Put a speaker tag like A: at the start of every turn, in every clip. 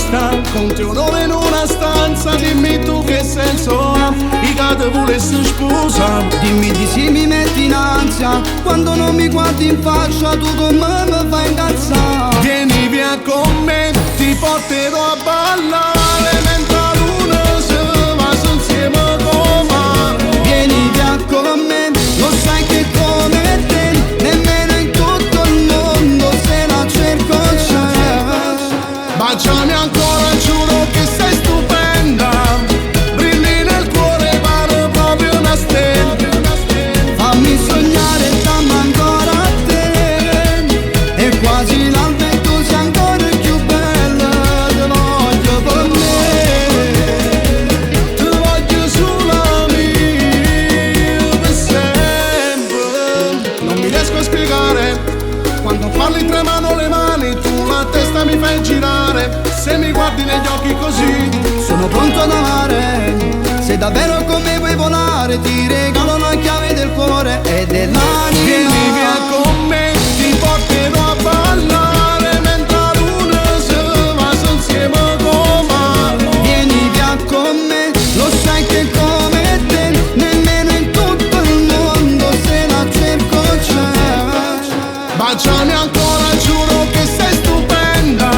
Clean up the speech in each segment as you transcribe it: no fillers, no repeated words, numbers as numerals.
A: sta con tuo nome in una stanza. Dimmi tu che senso ha, i che te volessi sposare.
B: Dimmi di sì, mi metti in ansia quando non mi guardi in faccia, tu con me mi fai incazzare.
A: Vieni via con me, ti porterò a ballare mentre la luna si va su insieme con me.
B: Vieni via con me, lo sai che come te nemmeno in tutto il mondo se la cerco c'è.
A: Baciami ancora, giuro che sei stupenda, brilli nel cuore, pare proprio una stella.
B: Fammi sognare, dammi ancora a te, e quasi l'alba e tu sei ancora più bella. Te voglio per me,
A: Ti voglio sulla mia per sempre. Non mi riesco a spiegare, quando parli tremano le mani, tu la testa mi fai girare. Se mi guardi negli occhi così,
B: sono pronto ad amare. Se davvero con me vuoi volare, ti regalo la chiave del cuore e dell'anima.
A: vieni via con me, ti porterò a ballare mentre la luna si va su insieme con me.
B: Vieni via con me, lo sai che come te nemmeno in tutto il mondo se la cerco c'è.
A: Baciami ancora, giuro che sei stupenda,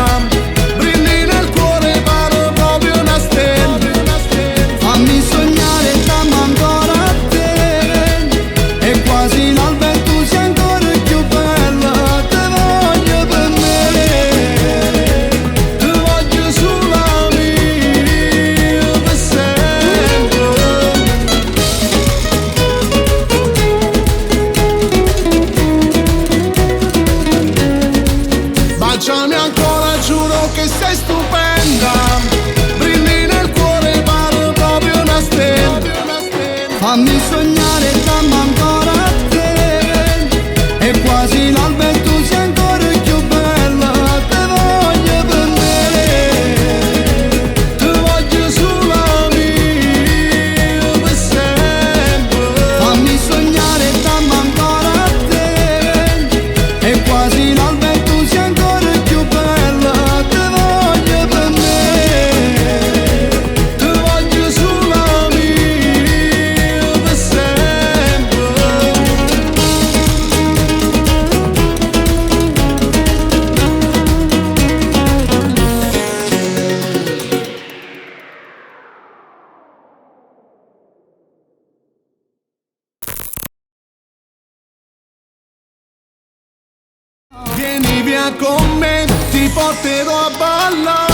A: brilli nel cuore, pare proprio una stella.
B: Fammi sognare, dammi ancora a te, e quasi l'alba e tu sei ancora più bella. Te voglio per me,
A: Ti voglio sulla mia per sempre. Baciami ancora, giuro che sei stupenda, brilli nel cuore, pare proprio una stella.
B: fammi sognare, dammi ancora a te, e quasi l'alba e tu sei ancora più bella. Te voglio per me,
A: Ti voglio sulla mia per sempre.
B: fammi sognare, dammi ancora a te, e quasi l'alba e tu sei ancora più bella. Te voglio per me,
A: Ti voglio sulla mia per sempre. Vieni via con me, ti porterò a ballare